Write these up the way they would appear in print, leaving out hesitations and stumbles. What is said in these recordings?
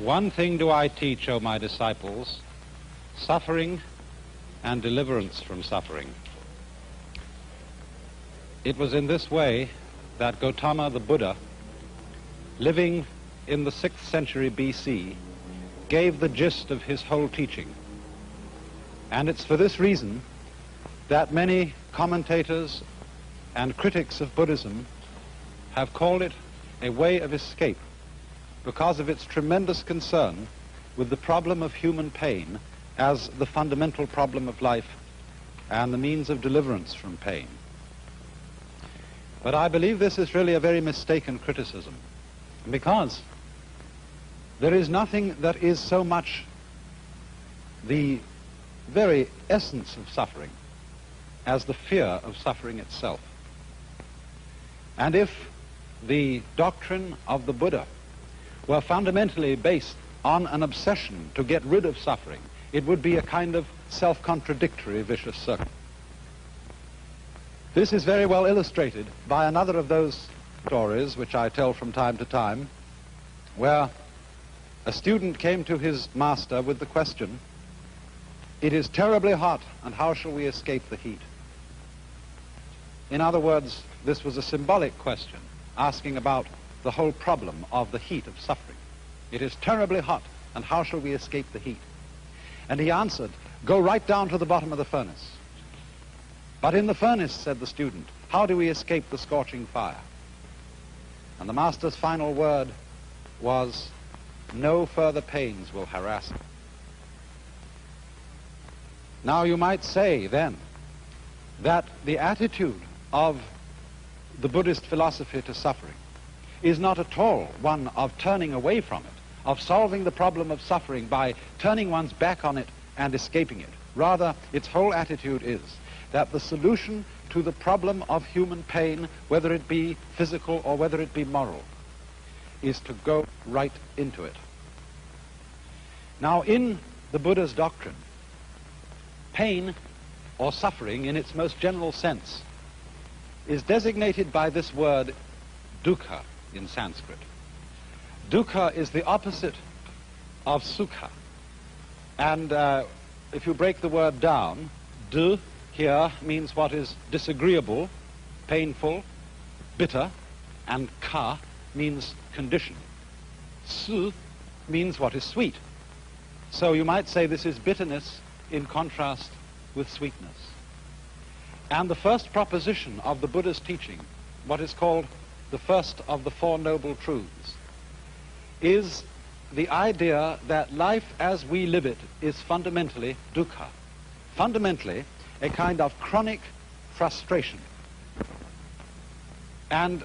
One thing do I teach, O my disciples, suffering and deliverance from suffering. It was in this way that Gautama the Buddha, living in the 6th century BC, gave the gist of his whole teaching. And it's for this reason that many commentators and critics of Buddhism have called it a way of escape, because of its tremendous concern with the problem of human pain as the fundamental problem of life and the means of deliverance from pain. But I believe this is really a very mistaken criticism, because there is nothing that is so much the very essence of suffering as the fear of suffering itself. And if the doctrine of the Buddha were fundamentally based on an obsession to get rid of suffering, it would be a kind of self-contradictory vicious circle. This is very well illustrated by another of those stories which I tell from time to time, where a student came to his master with the question, "It is terribly hot, and how shall we escape the heat?" In other words, this was a symbolic question, asking about the whole problem of the heat of suffering. It is terribly hot, and how shall we escape the heat? And he answered, "Go right down to the bottom of the furnace." "But in the furnace," said the student, "how do we escape the scorching fire?" And the master's final word was, "No further pains will harass you." Now you might say then that the attitude of the Buddhist philosophy to suffering is not at all one of turning away from it, of solving the problem of suffering by turning one's back on it and escaping it. Rather, its whole attitude is that the solution to the problem of human pain, whether it be physical or whether it be moral, is to go right into it. Now, in the Buddha's doctrine, pain or suffering in its most general sense is designated by this word dukkha in Sanskrit. Dukkha is the opposite of sukha. And if you break the word down, du here means what is disagreeable, painful, bitter, and ka means condition. Su means what is sweet. So you might say this is bitterness in contrast with sweetness. And the first proposition of the Buddha's teaching, what is called the first of the Four Noble Truths, is the idea that life as we live it is fundamentally dukkha, fundamentally a kind of chronic frustration. And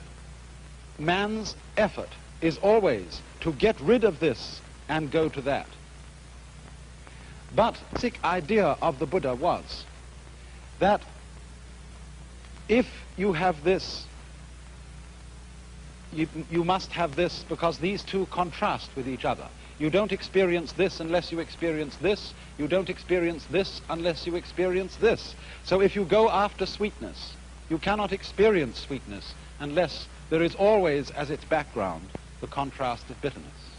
man's effort is always to get rid of this and go to that. But the basic idea of the Buddha was that if you have this, you must have this, because these two contrast with each other. You don't experience this unless you experience this. You don't experience this unless you experience this. So if you go after sweetness, you cannot experience sweetness unless there is always as its background the contrast of bitterness.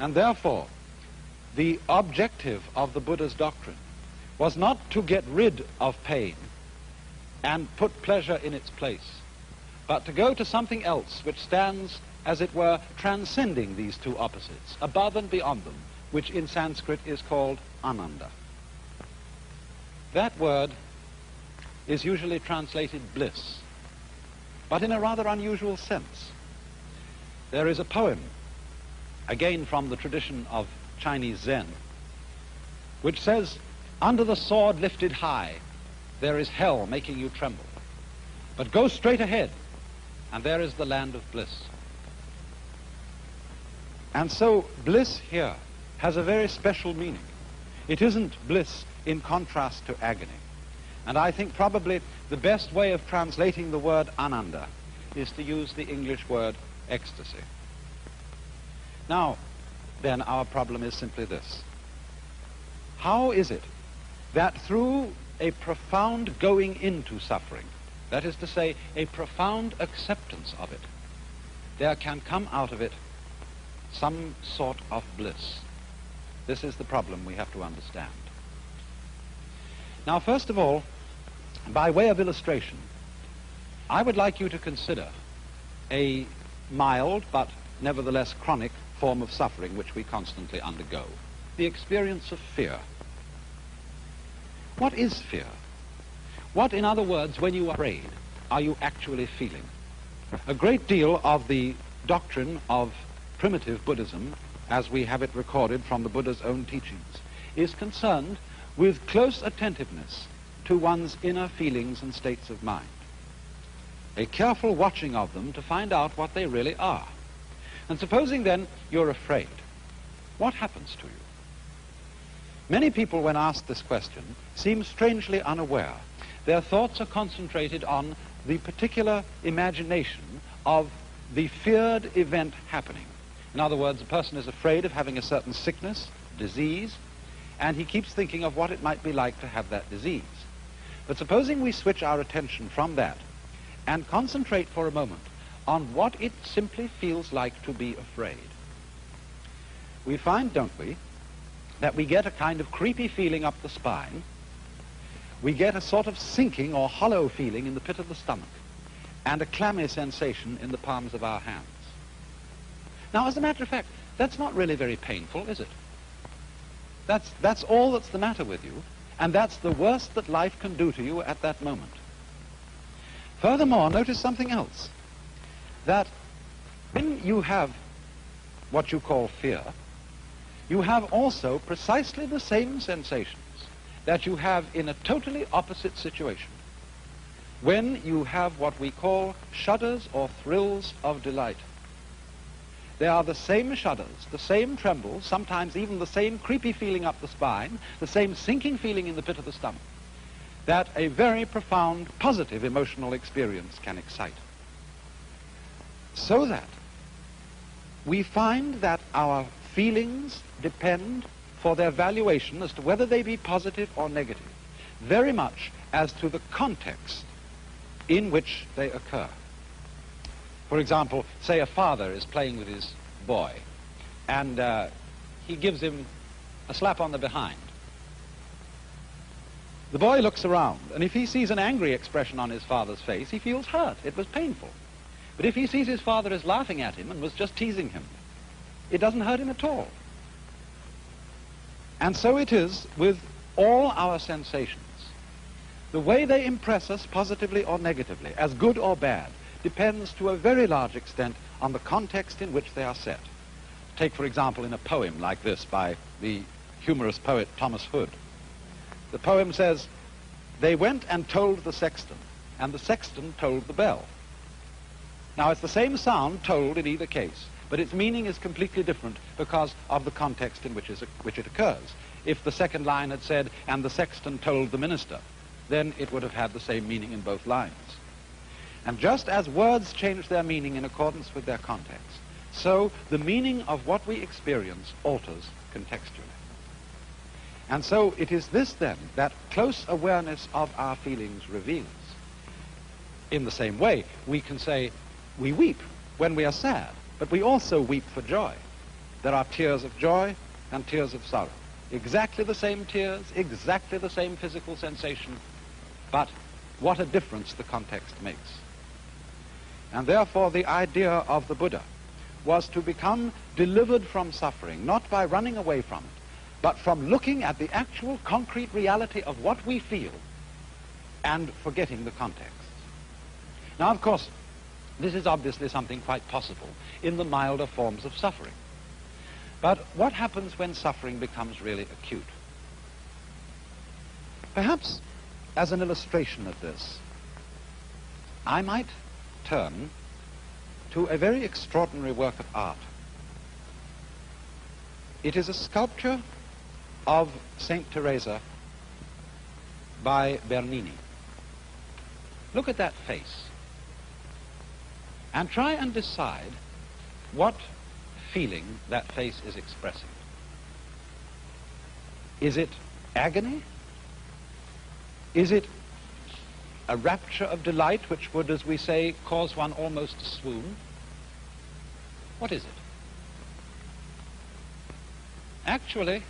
And therefore, the objective of the Buddha's doctrine was not to get rid of pain and put pleasure in its place, but to go to something else which stands, as it were, transcending these two opposites, above and beyond them, which in Sanskrit is called ananda. That word is usually translated bliss, but in a rather unusual sense. There is a poem, again from the tradition of Chinese Zen, which says, "Under the sword lifted high, there is hell making you tremble. But go straight ahead, and there is the land of bliss." And so bliss here has a very special meaning. It isn't bliss in contrast to agony. And I think probably the best way of translating the word ananda is to use the English word ecstasy. Now, then our problem is simply this. How is it that through a profound going into suffering, that is to say, a profound acceptance of it, there can come out of it some sort of bliss. This is the problem we have to understand. Now, first of all, by way of illustration, I would like you to consider a mild but nevertheless chronic form of suffering which we constantly undergo, the experience of fear. What is fear? What, in other words, when you are afraid, are you actually feeling? A great deal of the doctrine of primitive Buddhism, as we have it recorded from the Buddha's own teachings, is concerned with close attentiveness to one's inner feelings and states of mind. A careful watching of them to find out what they really are. And supposing then you're afraid, what happens to you? Many people, when asked this question, seem strangely unaware. Their thoughts are concentrated on the particular imagination of the feared event happening. In other words, a person is afraid of having a certain sickness, disease, and he keeps thinking of what it might be like to have that disease. But supposing we switch our attention from that and concentrate for a moment on what it simply feels like to be afraid, we find, don't we, that we get a kind of creepy feeling up the spine. We get a sort of sinking or hollow feeling in the pit of the stomach and a clammy sensation in the palms of our hands. Now, as a matter of fact, that's not really very painful, is it? That's all that's the matter with you, and that's the worst that life can do to you at that moment. Furthermore, notice something else, that when you have what you call fear, you have also precisely the same sensations that you have in a totally opposite situation, when you have what we call shudders or thrills of delight. They are the same shudders, the same trembles, sometimes even the same creepy feeling up the spine, the same sinking feeling in the pit of the stomach, that a very profound, positive emotional experience can excite. So that we find that our feelings depend, for their valuation as to whether they be positive or negative, very much as to the context in which they occur. For example, say a father is playing with his boy, and he gives him a slap on the behind. The boy looks around, and if he sees an angry expression on his father's face, he feels hurt. It was painful. But if he sees his father is laughing at him and was just teasing him, it doesn't hurt him at all. And so it is with all our sensations. The way they impress us positively or negatively, as good or bad, depends to a very large extent on the context in which they are set. Take, for example, in a poem like this by the humorous poet Thomas Hood. The poem says, "They went and told the sexton, and the sexton told the bell." Now, it's the same sound told in either case, but its meaning is completely different because of the context in which it occurs. If the second line had said, "and the sexton told the minister," then it would have had the same meaning in both lines. And just as words change their meaning in accordance with their context, so the meaning of what we experience alters contextually. And so it is this, then, that close awareness of our feelings reveals. In the same way, we can say we weep when we are sad, but we also weep for joy. There are tears of joy and tears of sorrow. Exactly the same tears, exactly the same physical sensation, but what a difference the context makes. And therefore the idea of the Buddha was to become delivered from suffering, not by running away from it, but from looking at the actual concrete reality of what we feel and forgetting the context. Now, of course, this is obviously something quite possible in the milder forms of suffering. But what happens when suffering becomes really acute? Perhaps as an illustration of this, I might turn to a very extraordinary work of art. It is a sculpture of Saint Teresa by Bernini. Look at that face and try and decide what feeling that face is expressing. Is it agony? Is it a rapture of delight which would, as we say, cause one almost to swoon? What is it? Actually,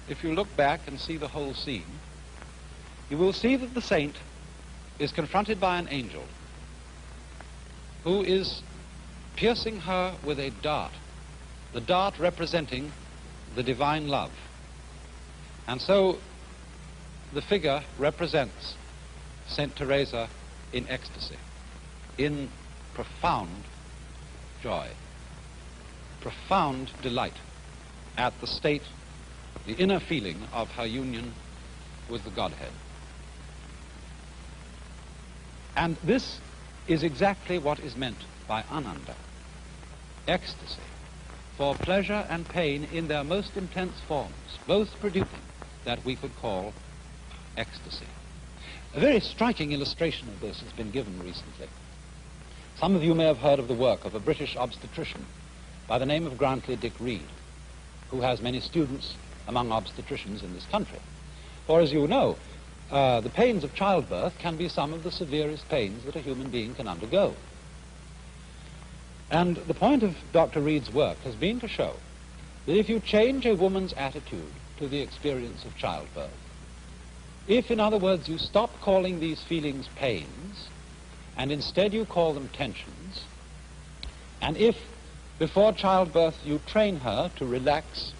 if you look back and see the whole scene, you will see that the saint is confronted by an angel who is piercing her with a dart, the dart representing the divine love. And so the figure represents Saint Teresa in ecstasy, in profound joy, profound delight at the state, the inner feeling of her union with the Godhead. And this is exactly what is meant by Ananda, ecstasy, for pleasure and pain in their most intense forms, both producing that we could call ecstasy. A very striking illustration of this has been given recently. Some of you may have heard of the work of a British obstetrician by the name of Grantley Dick Reed, who has many students among obstetricians in this country. For as you know, the pains of childbirth can be some of the severest pains that a human being can undergo. And the point of Dr. Reed's work has been to show that if you change a woman's attitude to the experience of childbirth, if, in other words, you stop calling these feelings pains, and instead you call them tensions, and if before childbirth you train her to relax,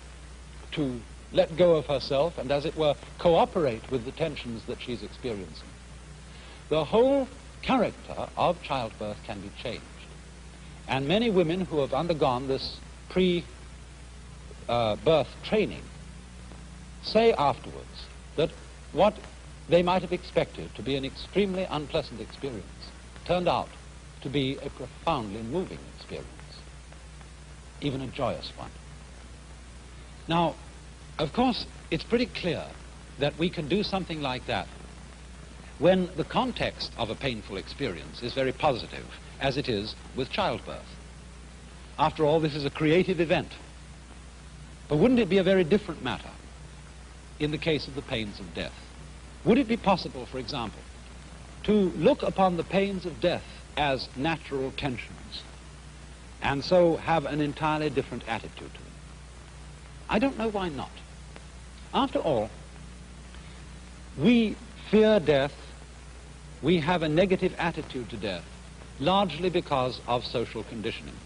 to let go of herself, and as it were, cooperate with the tensions that she's experiencing, the whole character of childbirth can be changed. And many women who have undergone this pre-birth training say afterwards that what they might have expected to be an extremely unpleasant experience turned out to be a profoundly moving experience, even a joyous one. Now, of course, it's pretty clear that we can do something like that when the context of a painful experience is very positive, as it is with childbirth. After all, this is a creative event. But wouldn't it be a very different matter in the case of the pains of death? Would it be possible, for example, to look upon the pains of death as natural tensions and so have an entirely different attitude to them? I don't know why not. After all, we fear death, we have a negative attitude to death, largely because of social conditioning.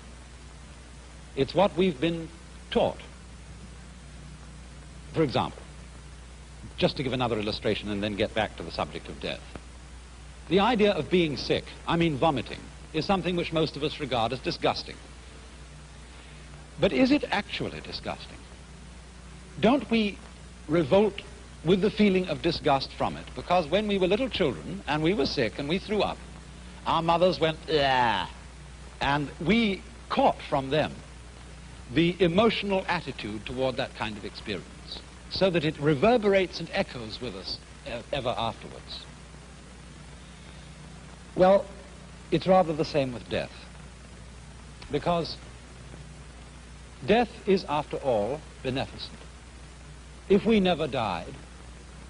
It's what we've been taught. For example, just to give another illustration and then get back to the subject of death. The idea of being sick, I mean vomiting, is something which most of us regard as disgusting. But is it actually disgusting? Don't we revolt with the feeling of disgust from it? Because when we were little children and we were sick and we threw up, our mothers went, "Ah," and we caught from them the emotional attitude toward that kind of experience, so that it reverberates and echoes with us ever afterwards. Well, it's rather the same with death, because death is, after all, beneficent. If we never died,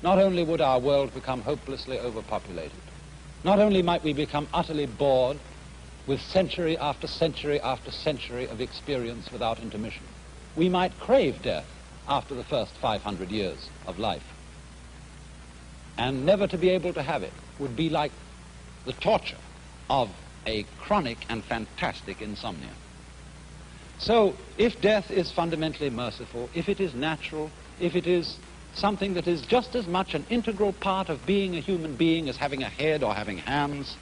not only would our world become hopelessly overpopulated, not only might we become utterly bored with century after century after century of experience without intermission, we might crave death after the first 500 years of life. And never to be able to have it would be like the torture of a chronic and fantastic insomnia. So, if death is fundamentally merciful, if it is natural, if it is something that is just as much an integral part of being a human being as having a head or having hands,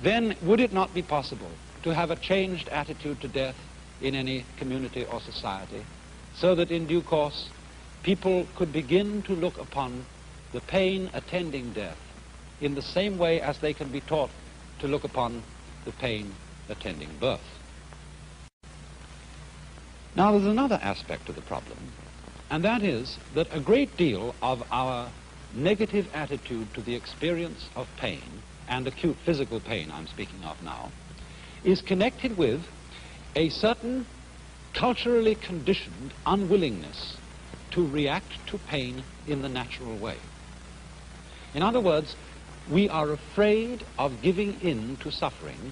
then would it not be possible to have a changed attitude to death in any community or society, so that in due course people could begin to look upon the pain attending death in the same way as they can be taught to look upon the pain attending birth? Now, there's another aspect to the problem, and that is that a great deal of our negative attitude to the experience of pain, and acute physical pain I'm speaking of now, is connected with a certain culturally conditioned unwillingness to react to pain in the natural way. In other words, we are afraid of giving in to suffering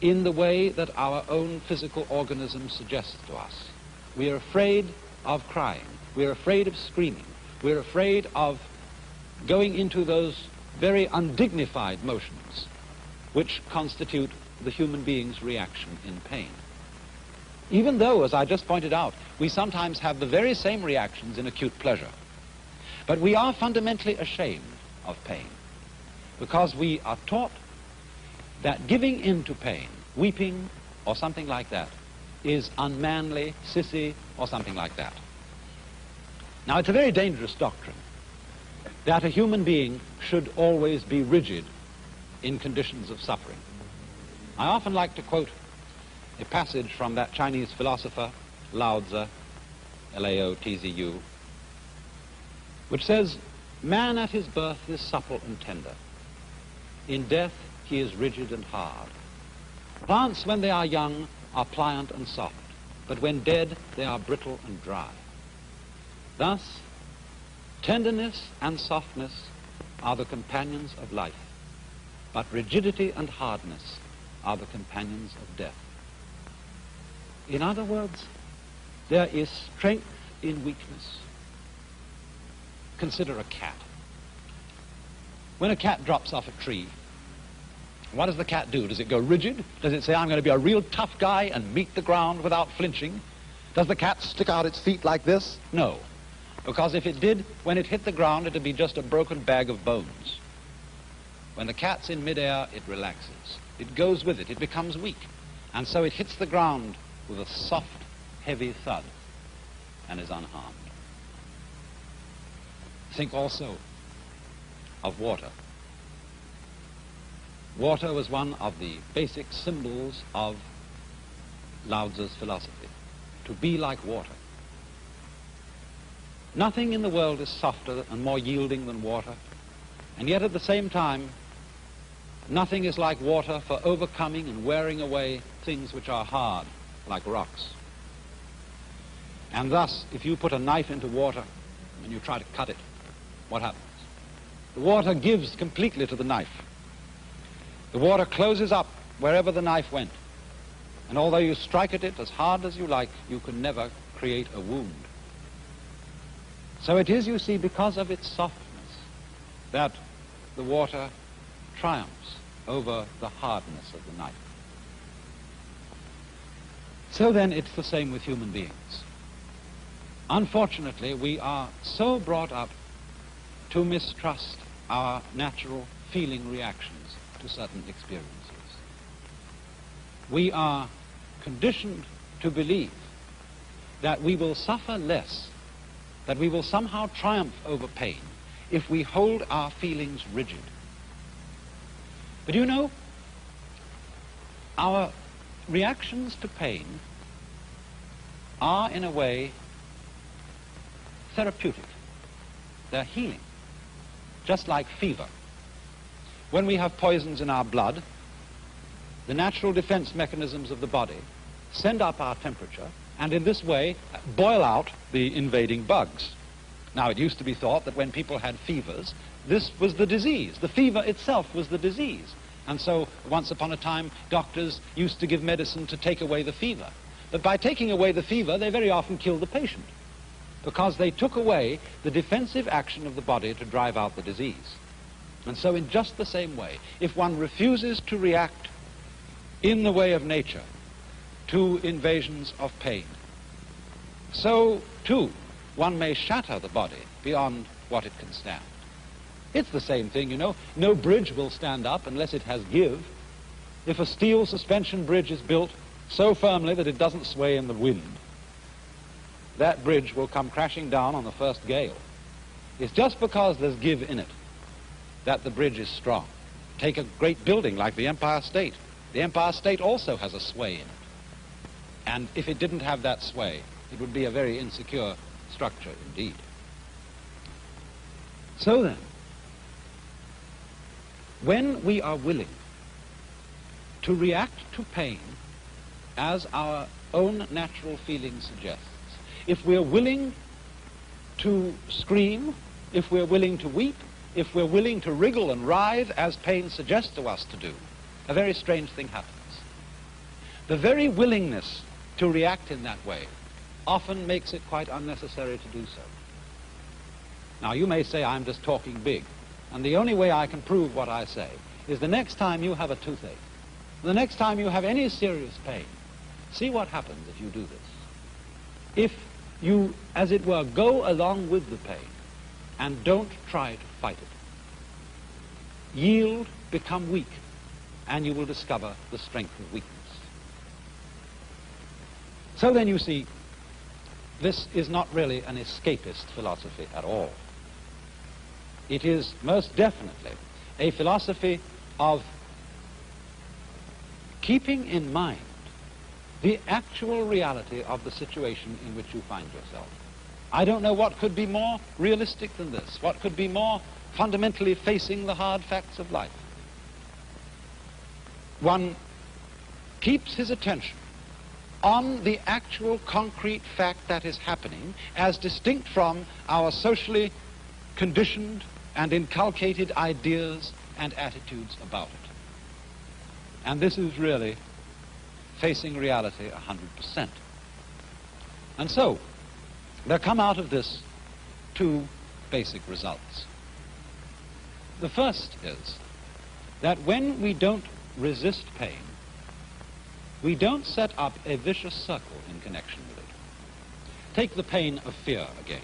in the way that our own physical organism suggests to us. We are afraid of crying. We're afraid of screaming. We're afraid of going into those very undignified motions which constitute the human being's reaction in pain. Even though, as I just pointed out, we sometimes have the very same reactions in acute pleasure. But we are fundamentally ashamed of pain because we are taught that giving in to pain, weeping or something like that, is unmanly, sissy, or something like that. Now, it's a very dangerous doctrine that a human being should always be rigid in conditions of suffering. I often like to quote a passage from that Chinese philosopher, Lao Tzu, Lao-Tzu, which says, "Man at his birth is supple and tender. In death he is rigid and hard. Plants when they are young are pliant and soft, but when dead they are brittle and dry. Thus, tenderness and softness are the companions of life, but rigidity and hardness are the companions of death." In other words, there is strength in weakness. Consider a cat. When a cat drops off a tree, what does the cat do? Does it go rigid? Does it say, "I'm going to be a real tough guy and meet the ground without flinching"? Does the cat stick out its feet like this? No. Because if it did, when it hit the ground, it would be just a broken bag of bones. When the cat's in midair, it relaxes. It goes with it. It becomes weak. And so it hits the ground with a soft, heavy thud and is unharmed. Think also of water. Water was one of the basic symbols of Lao Tzu's philosophy, to be like water. Nothing in the world is softer and more yielding than water, and yet at the same time, nothing is like water for overcoming and wearing away things which are hard, like rocks. And thus, if you put a knife into water and you try to cut it, what happens? The water gives completely to the knife. The water closes up wherever the knife went. And although you strike at it as hard as you like, you can never create a wound. So it is, you see, because of its softness that the water triumphs over the hardness of the knife. So then it's the same with human beings. Unfortunately, we are so brought up to mistrust our natural feeling reactions to certain experiences. We are conditioned to believe that we will suffer less, that we will somehow triumph over pain if we hold our feelings rigid. But you know, our reactions to pain are, in a way, therapeutic. They're healing, just like fever. When we have poisons in our blood, the natural defense mechanisms of the body send up our temperature and in this way boil out the invading bugs. Now, it used to be thought that when people had fevers, this was the disease. The fever itself was the disease. And so, once upon a time, doctors used to give medicine to take away the fever. But by taking away the fever, they very often killed the patient, because they took away the defensive action of the body to drive out the disease. And so in just the same way, if one refuses to react in the way of nature to invasions of pain, so too one may shatter the body beyond what it can stand. It's the same thing, you know. No bridge will stand up unless it has give. If a steel suspension bridge is built so firmly that it doesn't sway in the wind, that bridge will come crashing down on the first gale. It's just because there's give in it that the bridge is strong. Take a great building like the Empire State. The Empire State also has a sway in it. And if it didn't have that sway, it would be a very insecure structure indeed. So then, when we are willing to react to pain as our own natural feeling suggests, if we're willing to scream, if we're willing to weep, if we're willing to wriggle and writhe as pain suggests to us to do, a very strange thing happens. The very willingness to react in that way often makes it quite unnecessary to do so. Now, you may say I'm just talking big, and the only way I can prove what I say is the next time you have a toothache, the next time you have any serious pain, see what happens if you do this. If you, as it were, go along with the pain and don't try to fight it, yield, become weak, and you will discover the strength of weakness. So then you see, this is not really an escapist philosophy at all. It is most definitely a philosophy of keeping in mind the actual reality of the situation in which you find yourself. I don't know what could be more realistic than this, what could be more fundamentally facing the hard facts of life. One keeps his attention on the actual concrete fact that is happening as distinct from our socially conditioned and inculcated ideas and attitudes about it. And this is really facing reality 100%. And so, there come out of this two basic results. The first is that when we don't resist pain, we don't set up a vicious circle in connection with it. Take the pain of fear again.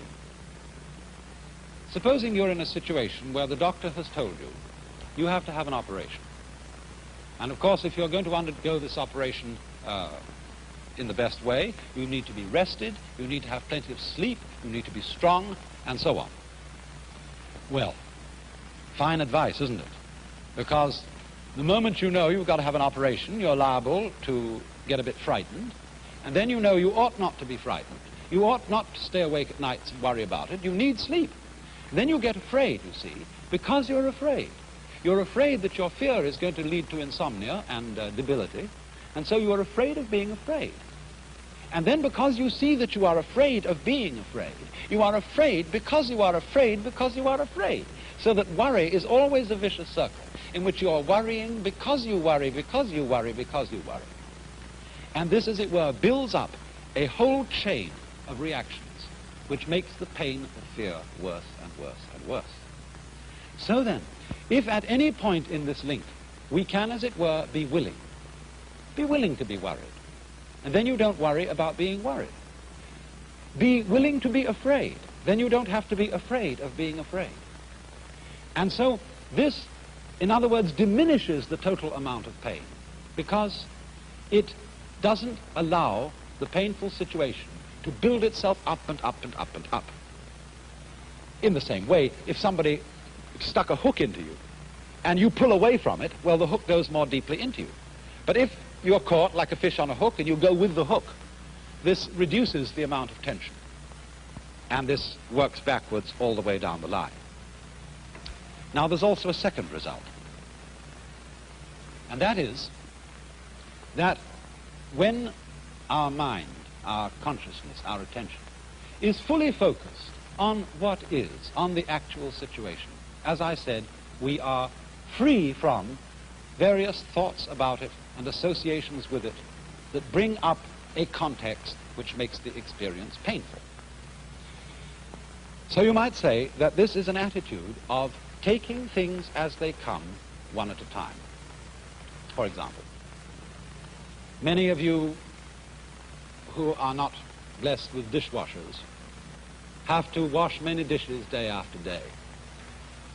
Supposing you're in a situation where the doctor has told you you have to have an operation. And of course, if you're going to undergo this operation in the best way, you need to be rested, you need to have plenty of sleep, you need to be strong, and so on. Well, fine advice, isn't it? Because the moment you know you've got to have an operation, you're liable to get a bit frightened, and then you know you ought not to be frightened. You ought not to stay awake at nights and worry about it. You need sleep. And then you get afraid, you see, because you're afraid. You're afraid that your fear is going to lead to insomnia and debility, and so you are afraid of being afraid. And then because you see that you are afraid of being afraid, you are afraid because you are afraid because you are afraid. So that worry is always a vicious circle in which you are worrying because you worry, because you worry, because you worry. And this, as it were, builds up a whole chain of reactions which makes the pain of fear worse and worse and worse. So then, if at any point in this link we can, as it were, be willing to be worried, and then you don't worry about being worried. Be willing to be afraid, then you don't have to be afraid of being afraid. And so this, in other words, diminishes the total amount of pain, because it doesn't allow the painful situation to build itself up and up and up and up. In the same way, if somebody stuck a hook into you and you pull away from it, well, the hook goes more deeply into you. But if you're caught like a fish on a hook and you go with the hook, this reduces the amount of tension. And this works backwards all the way down the line. Now, there's also a second result. And that is that when our mind, our consciousness, our attention is fully focused on what is, on the actual situation, as I said, we are free from various thoughts about it and associations with it that bring up a context which makes the experience painful. So you might say that this is an attitude of taking things as they come, one at a time. For example, many of you who are not blessed with dishwashers have to wash many dishes day after day.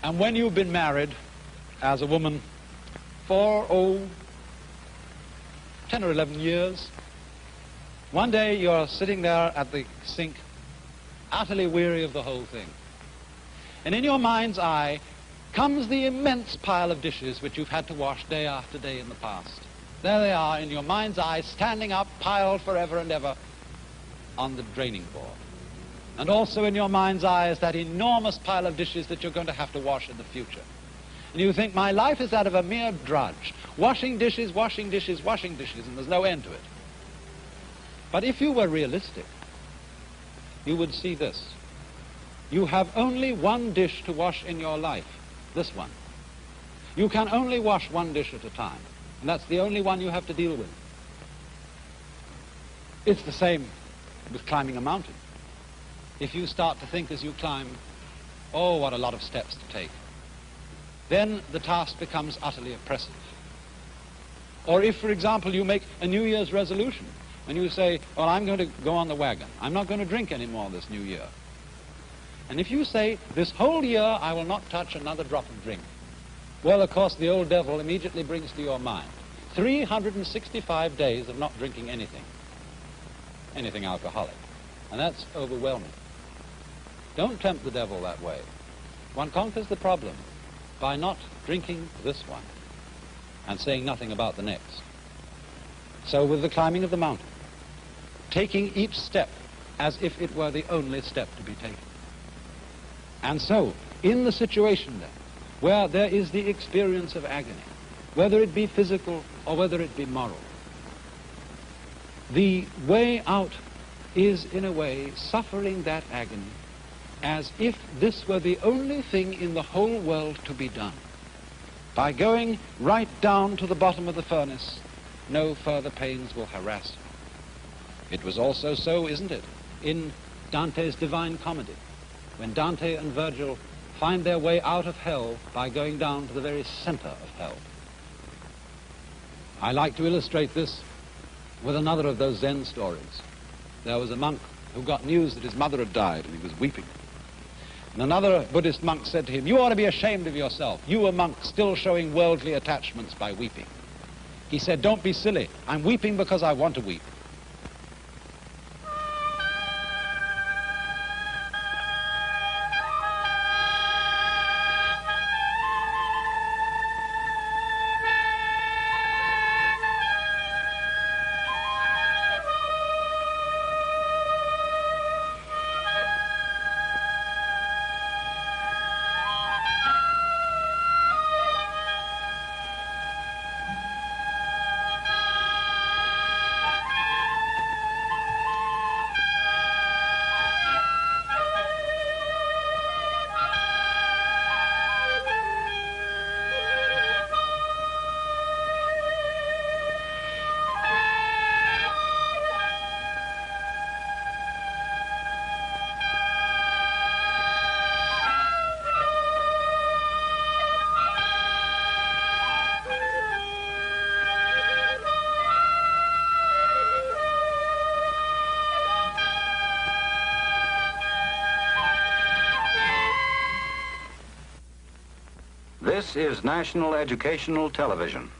And when you've been married as a woman for, 10 or 11 years, one day you're sitting there at the sink, utterly weary of the whole thing. And in your mind's eye comes the immense pile of dishes which you've had to wash day after day in the past. There they are in your mind's eye, standing up, piled forever and ever on the draining board. And also in your mind's eye is that enormous pile of dishes that you're going to have to wash in the future. And you think, my life is that of a mere drudge, washing dishes, washing dishes, washing dishes, and there's no end to it. But if you were realistic, you would see this. You have only one dish to wash in your life, this one. You can only wash one dish at a time, and that's the only one you have to deal with. It's the same with climbing a mountain. If you start to think as you climb, oh, what a lot of steps to take, then the task becomes utterly oppressive. Or if, for example, you make a New Year's resolution, and you say, well, I'm going to go on the wagon. I'm not going to drink anymore this new year. And if you say, this whole year I will not touch another drop of drink, well, of course, the old devil immediately brings to your mind 365 days of not drinking anything alcoholic. And that's overwhelming. Don't tempt the devil that way. One conquers the problem by not drinking this one and saying nothing about the next. So with the climbing of the mountain, taking each step as if it were the only step to be taken. And so, in the situation then, where there is the experience of agony, whether it be physical or whether it be moral, the way out is, in a way, suffering that agony as if this were the only thing in the whole world to be done. By going right down to the bottom of the furnace, no further pains will harass you. It was also so, isn't it, in Dante's Divine Comedy, when Dante and Virgil find their way out of hell by going down to the very center of hell. I like to illustrate this with another of those Zen stories. There was a monk who got news that his mother had died, and he was weeping. And another Buddhist monk said to him, you ought to be ashamed of yourself. You, a monk, still showing worldly attachments by weeping. He said, don't be silly. I'm weeping because I want to weep. This is National Educational Television.